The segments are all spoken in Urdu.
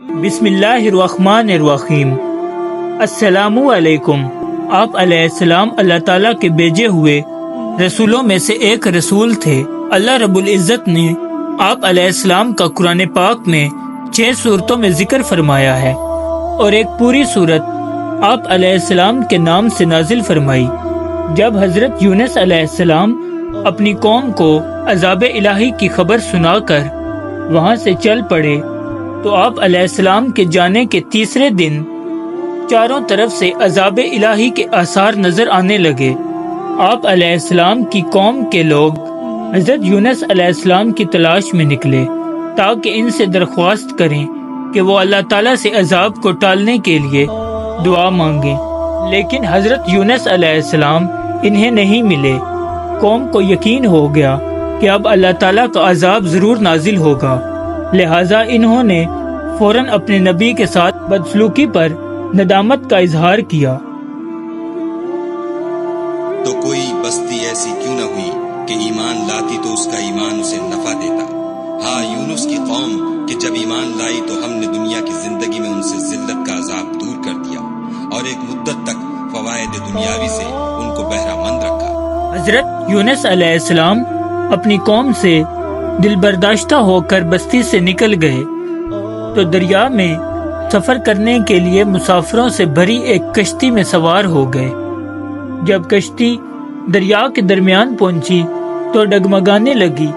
بسم اللہ الرحمن الرحیم۔ السلام علیکم۔ آپ علیہ السلام اللہ تعالیٰ کے بھیجے ہوئے رسولوں میں سے ایک رسول تھے۔ اللہ رب العزت نے آپ علیہ السلام کا قرآن پاک میں 6 صورتوں میں ذکر فرمایا ہے اور ایک پوری صورت آپ علیہ السلام کے نام سے نازل فرمائی۔ جب حضرت یونس علیہ السلام اپنی قوم کو عذاب الہی کی خبر سنا کر وہاں سے چل پڑے تو آپ علیہ السلام کے جانے کے تیسرے دن چاروں طرف سے عذاب الہی کے آثار نظر آنے لگے۔ آپ علیہ السلام کی قوم کے لوگ حضرت یونس علیہ السلام کی تلاش میں نکلے تاکہ ان سے درخواست کریں کہ وہ اللہ تعالیٰ سے عذاب کو ٹالنے کے لیے دعا مانگیں، لیکن حضرت یونس علیہ السلام انہیں نہیں ملے۔ قوم کو یقین ہو گیا کہ اب اللہ تعالیٰ کا عذاب ضرور نازل ہوگا، لہٰذا انہوں نے فوراً اپنے نبی کے ساتھ بدسلوکی پر ندامت کا اظہار کیا۔ تو کوئی بستی ایسی کیوں نہ ہوئی کہ ایمان لاتی تو اس کا ایمان اسے نفع دیتا۔ ہاں، یونس کی قوم کہ جب ایمان لائی تو ہم نے دنیا کی زندگی میں ان سے ذلت کا عذاب دور کر دیا اور ایک مدت تک فوائد دنیاوی سے ان کو بہرہ مند رکھا۔ حضرت یونس علیہ السلام اپنی قوم سے دل برداشتہ ہو کر بستی سے نکل گئے تو دریا میں سفر کرنے کے لیے مسافروں سے بھری ایک کشتی میں سوار ہو گئے۔ جب کشتی دریا کے درمیان پہنچی تو ڈگمگانے لگی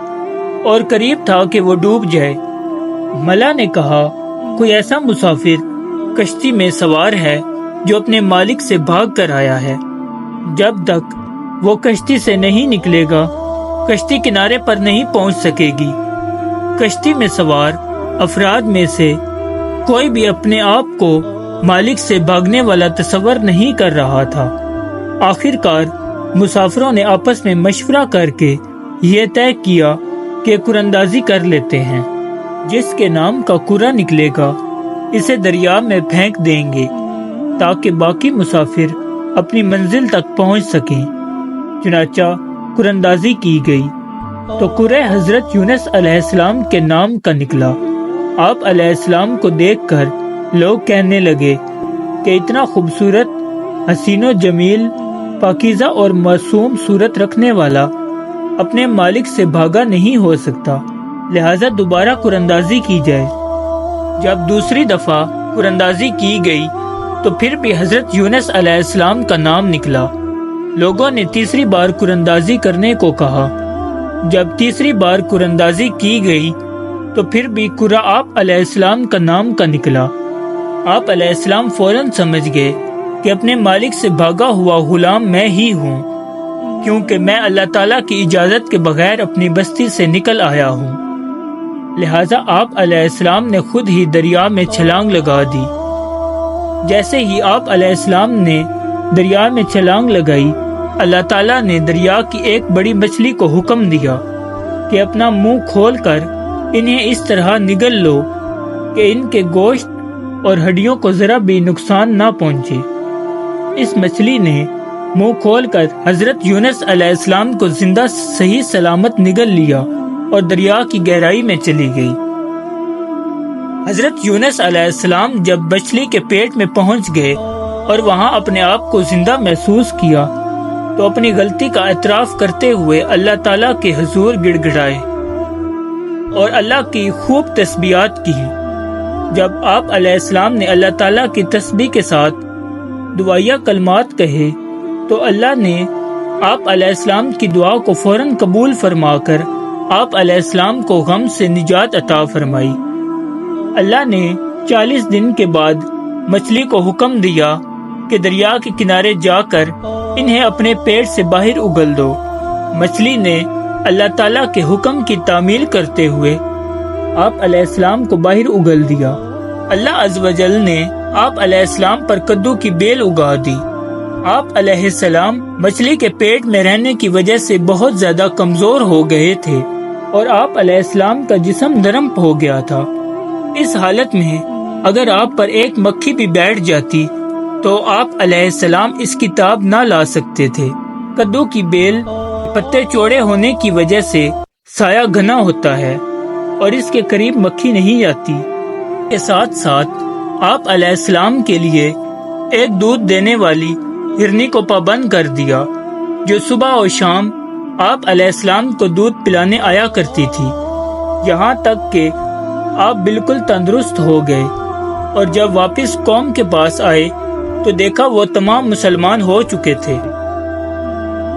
اور قریب تھا کہ وہ ڈوب جائے۔ ملا نے کہا، کوئی ایسا مسافر کشتی میں سوار ہے جو اپنے مالک سے بھاگ کر آیا ہے۔ جب تک وہ کشتی سے نہیں نکلے گا کشتی کنارے پر نہیں پہنچ سکے گی۔ کشتی میں سوار افراد میں سے کوئی بھی اپنے آپ کو مالک سے بھاگنے والا تصور نہیں کر رہا تھا۔ آخر کار مسافروں نے آپس میں مشورہ کر کے یہ طے کیا کہ قراندازی کر لیتے ہیں۔ جس کے نام کا قرہ نکلے گا اسے دریا میں پھینک دیں گے تاکہ باقی مسافر اپنی منزل تک پہنچ سکیں۔ چنانچہ قراندازی کی گئی تو قرہ حضرت یونس علیہ السلام کے نام کا نکلا۔ آپ علیہ السلام کو دیکھ کر لوگ کہنے لگے کہ اتنا خوبصورت، حسین و جمیل، پاکیزہ اور معصوم صورت رکھنے والا اپنے مالک سے بھاگا نہیں ہو سکتا، لہٰذا دوبارہ قراندازی کی جائے۔ جب دوسری دفعہ قراندازی کی گئی تو پھر بھی حضرت یونس علیہ السلام کا نام نکلا۔ لوگوں نے تیسری بار قراندازی کرنے کو کہا۔ جب تیسری بار قراندازی کی گئی تو پھر بھی قرہ آپ علیہ السلام کا نام کا نکلا۔ آپ علیہ السلام فوراً سمجھ گئے کہ اپنے مالک سے بھاگا ہوا غلام میں ہی ہوں، کیونکہ میں اللہ تعالیٰ کی اجازت کے بغیر اپنی بستی سے نکل آیا ہوں۔ لہٰذا آپ علیہ السلام نے خود ہی دریا میں چھلانگ لگا دی۔ جیسے ہی آپ علیہ السلام نے دریا میں چھلانگ لگائی، اللہ تعالیٰ نے دریا کی ایک بڑی مچھلی کو حکم دیا کہ اپنا منہ کھول کر انہیں اس طرح نگل لو کہ ان کے گوشت اور ہڈیوں کو ذرا بھی نقصان نہ پہنچے۔ اس مچھلی نے منہ کھول کر حضرت یونس علیہ السلام کو زندہ صحیح سلامت نگل لیا اور دریا کی گہرائی میں چلی گئی۔ حضرت یونس علیہ السلام جب مچھلی کے پیٹ میں پہنچ گئے اور وہاں اپنے آپ کو زندہ محسوس کیا تو اپنی غلطی کا اعتراف کرتے ہوئے اللہ تعالیٰ کے حضور گڑ گڑائے اور اللہ کی خوب تسبیحات کی۔ جب آپ علیہ السلام نے اللہ تعالیٰ کی تسبیح کے ساتھ دعائیہ کلمات کہے تو اللہ نے آپ علیہ السلام کی دعا کو فوراً قبول فرما کر آپ علیہ السلام کو غم سے نجات عطا فرمائی۔ اللہ نے 40 دن کے بعد مچھلی کو حکم دیا کہ دریا کے کنارے جا کر انہیں اپنے پیٹ سے باہر اگل دو۔ مچھلی نے اللہ تعالیٰ کے حکم کی تعمیل کرتے ہوئے آپ علیہ السلام کو باہر اگل دیا۔ اللہ عز و جل نے آپ علیہ السلام پر کدو کی بیل اگا دی۔ آپ علیہ السلام مچھلی کے پیٹ میں رہنے کی وجہ سے بہت زیادہ کمزور ہو گئے تھے اور آپ علیہ السلام کا جسم نرم ہو گیا تھا۔ اس حالت میں اگر آپ پر ایک مکھی بھی بیٹھ جاتی تو آپ علیہ السلام اس کتاب نہ لا سکتے تھے۔ کدو کی بیل پتے چوڑے ہونے کی وجہ سے سایہ گھنا ہوتا ہے اور اس کے قریب مکھی نہیں آتی۔ کے ساتھ ساتھ آپ علیہ السلام کے لیے ایک دودھ دینے والی ہرنی کو پابند کر دیا جو صبح اور شام آپ علیہ السلام کو دودھ پلانے آیا کرتی تھی، یہاں تک کہ آپ بالکل تندرست ہو گئے، اور جب واپس قوم کے پاس آئے تو دیکھا وہ تمام مسلمان ہو چکے تھے۔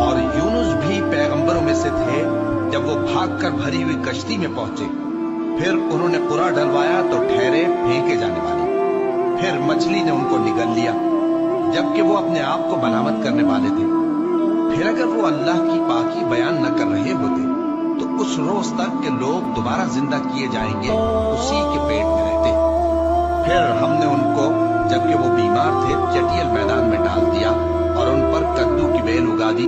اور یونس بھی پیغمبروں میں سے تھے۔ جب وہ بھاگ کر بھری ہوئی کشتی میں پہنچے، پھر انہوں نے قرا ڈلوایا تو ٹھہرے پھینکے جانے والے، پھر مچھلی نے ان کو نگل لیا جبکہ وہ اپنے آپ کو ملامت کرنے والے تھے۔ پھر اگر وہ اللہ کی پاکی بیان نہ کر رہے ہوتے تو اس روز تک کہ لوگ دوبارہ زندہ کیے جائیں گے اسی کے پیٹ میں رہتے۔ پھر ہم نے ان کو جبکہ وہ بیمار تھے چٹیل میدان میں ڈال دیا اور ان پر کدو کی بیل اگا دی۔